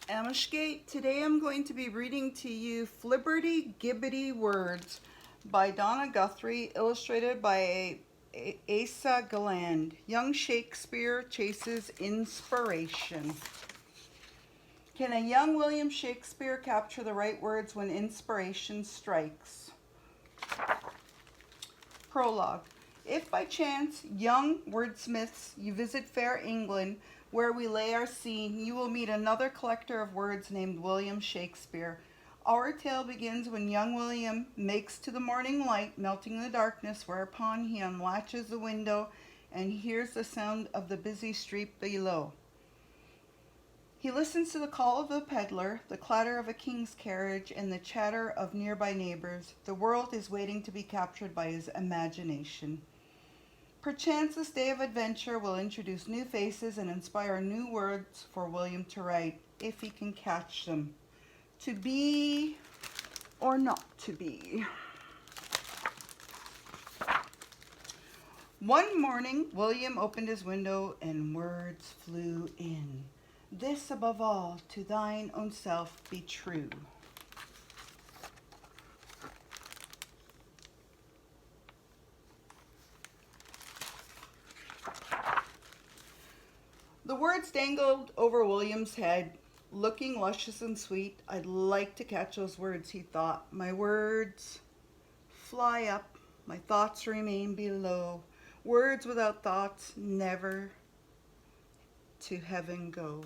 Amishgate. Today I'm going to be reading to you Flibbertigibbety Words by Donna Guthrie, illustrated by Asa Gilland. Young Shakespeare chases inspiration. Can a young William Shakespeare capture the right words when inspiration strikes? Prologue. If by chance, young wordsmiths, you visit fair England, where we lay our scene, you will meet another collector of words named William Shakespeare. Our tale begins when young William makes to the morning light, melting the darkness, whereupon he unlatches the window and hears the sound of the busy street below. He listens to the call of the peddler, the clatter of a king's carriage, and the chatter of nearby neighbors. The world is waiting to be captured by his imagination. Perchance this day of adventure will introduce new faces and inspire new words for William to write, if he can catch them. To be or not to be. One morning, William opened his window and words flew in. This above all, to thine own self be true. The words dangled over William's head, looking luscious and sweet. I'd like to catch those words, he thought. My words fly up, my thoughts remain below. Words without thoughts never to heaven go.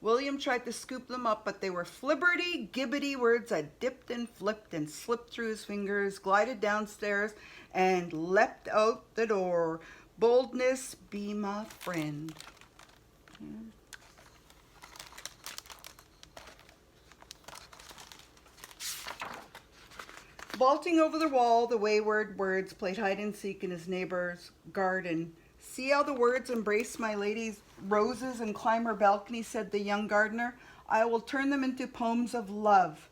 William tried to scoop them up, but they were flibberty-gibbety words that dipped and flipped and slipped through his fingers, glided downstairs, and leapt out the door. Boldness be my friend. Vaulting over the wall, the wayward words played hide and seek in his neighbor's garden. See how the words embrace my lady's roses and climb her balcony, said the young gardener. I will turn them into poems of love.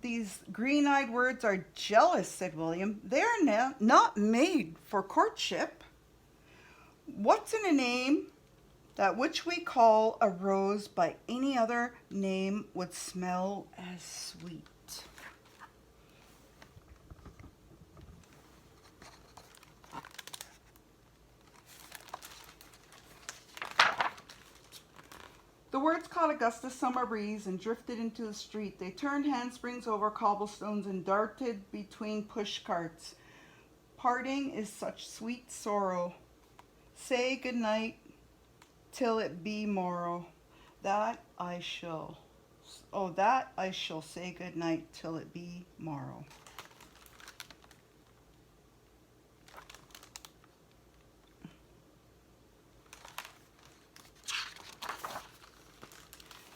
These green-eyed words are jealous, said William. They are not made for courtship. What's in a name? That which we call a rose by any other name would smell as sweet. The words caught a gust of summer breeze and drifted into the street. They turned handsprings over cobblestones and darted between push carts. Parting is such sweet sorrow. Say good night till it be morrow. That I shall say good night till it be morrow.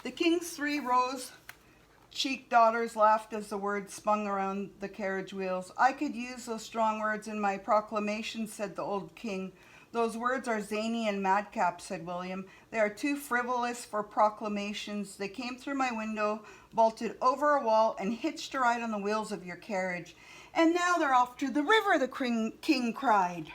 The king's 3 rose-cheeked daughters laughed as the words spun around the carriage wheels. I could use those strong words in my proclamation, said the old king. Those words are zany and madcap, said William. They are too frivolous for proclamations. They came through my window, vaulted over a wall, and hitched a ride on the wheels of your carriage. And now they're off to the river, the king cried.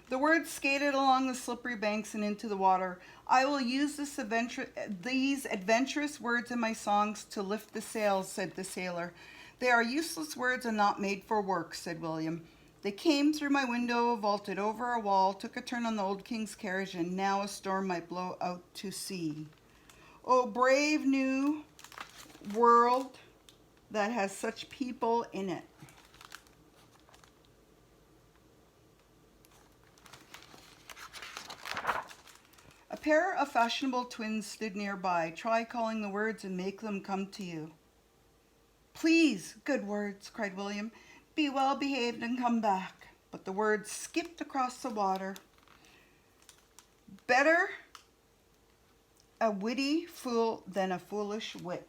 The words skated along the slippery banks and into the water. I will use these adventurous words in my songs to lift the sails, said the sailor. They are useless words and not made for work, said William. They came through my window, vaulted over a wall, took a turn on the old king's carriage, and now a storm might blow out to sea. Oh, brave new world that has such people in it. A pair of fashionable twins stood nearby. Try calling the words and make them come to you. Please, good words, cried William. Be well behaved and come back. But the words skipped across the water. Better a witty fool than a foolish wit.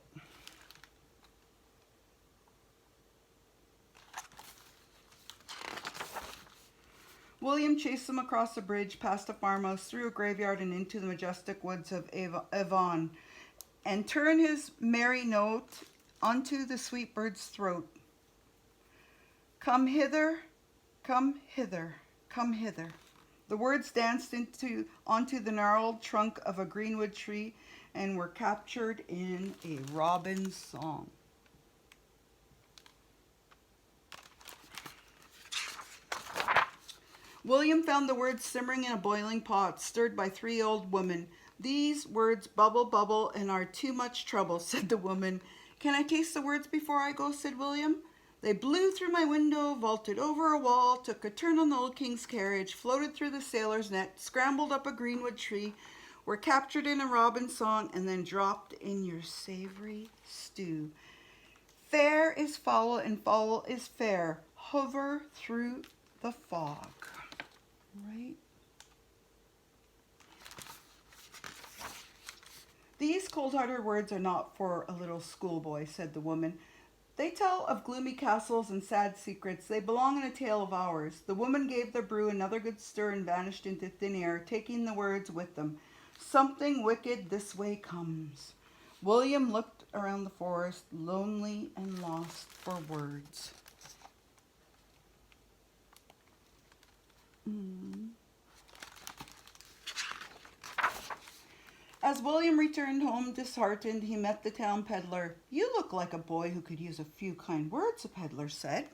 William chased them across the bridge, past a farmhouse, through a graveyard, and into the majestic woods of Avon, and turned his merry note onto the sweet bird's throat. Come hither, Come hither, come hither. The words danced onto the gnarled trunk of a greenwood tree and were captured in a robin's song. William found the words simmering in a boiling pot, stirred by 3 old women. These words bubble, bubble, and are too much trouble, said the woman. Can I taste the words before I go, said William. They blew through my window, vaulted over a wall, took a turn on the old king's carriage, floated through the sailor's net, scrambled up a greenwood tree, were captured in a robin's song, and then dropped in your savory stew. Fair is foul and foul is fair. Hover through the fog. Right? These cold-hearted words are not for a little schoolboy, said the woman. They tell of gloomy castles and sad secrets. They belong in a tale of ours. The woman gave the brew another good stir and vanished into thin air, taking the words with them. Something wicked this way comes. William looked around the forest, lonely and lost for words. As William returned home disheartened, he met the town peddler. You look like a boy who could use a few kind words, the peddler said.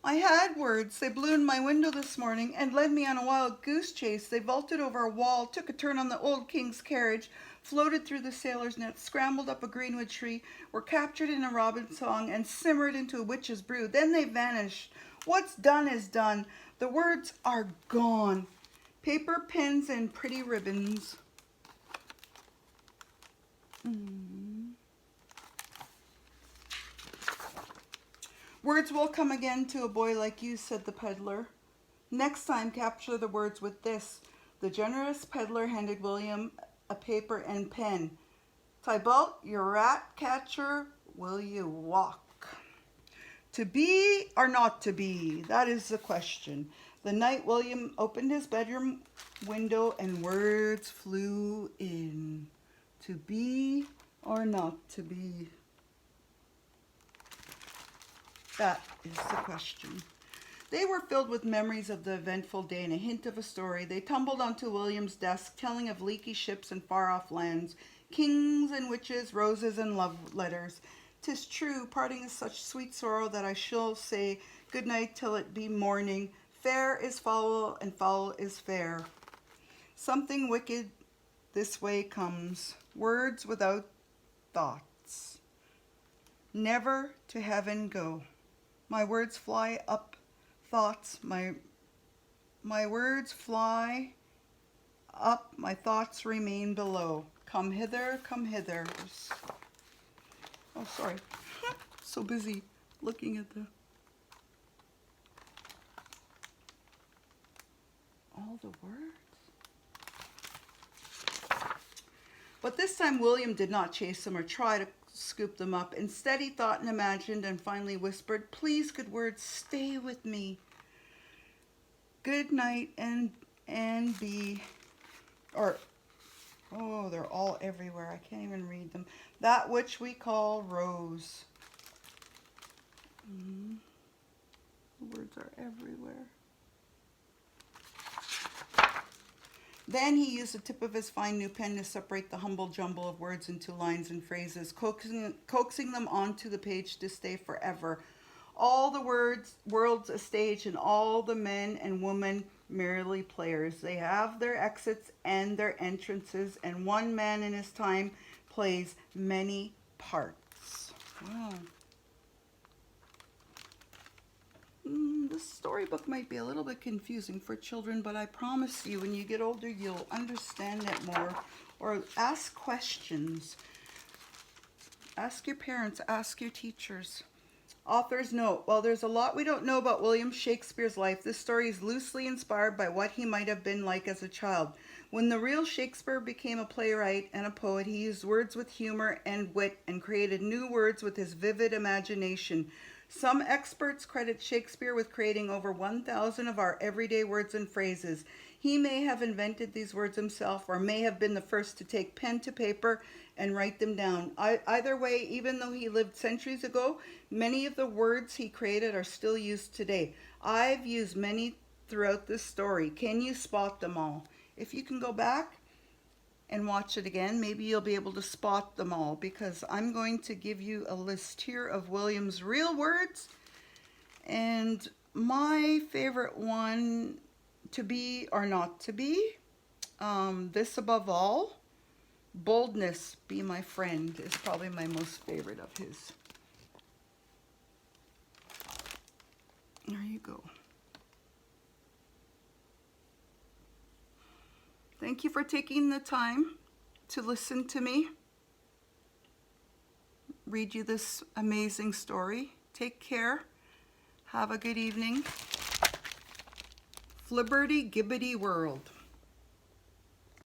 I had words. They blew in my window this morning and led me on a wild goose chase. They vaulted over a wall, took a turn on the old king's carriage, floated through the sailor's net, scrambled up a greenwood tree, were captured in a robin's song, and simmered into a witch's brew. Then they vanished. What's done is done. The words are gone. Paper, pens, and pretty ribbons. Words will come again to a boy like you, said the peddler. Next time, capture the words with this. The generous peddler handed William a paper and pen. Tybalt, your rat catcher, will you walk? To be or not to be? That is the question. The night William opened his bedroom window and words flew in. To be or not to be? That is the question. They were filled with memories of the eventful day and a hint of a story. They tumbled onto William's desk, telling of leaky ships and far-off lands, kings and witches, roses and love letters. 'Tis true, parting is such sweet sorrow that I shall say good night till it be morning. Fair is foul and foul is fair. Something wicked this way comes. Words without thoughts. Never to heaven go. My words fly up, thoughts, my words fly up, my thoughts remain below. Come hither, come hither. Oh, sorry. So busy looking at all the words. But this time William did not chase them or try to scoop them up. Instead, he thought and imagined and finally whispered, please, good words, stay with me. Good night and be, or, oh, they're all everywhere. I can't even read them. That which we call rose. The words are everywhere. Then he used the tip of his fine new pen to separate the humble jumble of words into lines and phrases, coaxing them onto the page to stay forever. All the world's a stage, and all the men and women merely players. They have their exits and their entrances, and one man in his time plays many parts. Wow. This storybook might be a little bit confusing for children, but I promise you when you get older you'll understand it more. Or ask questions. Ask your parents, ask your teachers. Author's note: while there's a lot we don't know about William Shakespeare's life, this story is loosely inspired by what he might have been like as a child. When the real Shakespeare became a playwright and a poet, he used words with humor and wit and created new words with his vivid imagination. Some experts credit Shakespeare with creating over 1,000 of our everyday words and phrases. He may have invented these words himself or may have been the first to take pen to paper and write them down. Either way, even though he lived centuries ago, many of the words he created are still used today. I've used many throughout this story. Can you spot them all? If you can go back and watch it again, maybe you'll be able to spot them all, because I'm going to give you a list here of William's real words. And my favorite one, to be or not to be, this above all, boldness, be my friend, is probably my most favorite of his. There you go. Thank you for taking the time to listen to me read you this amazing story. Take care. Have a good evening. Flibbertigibbety world.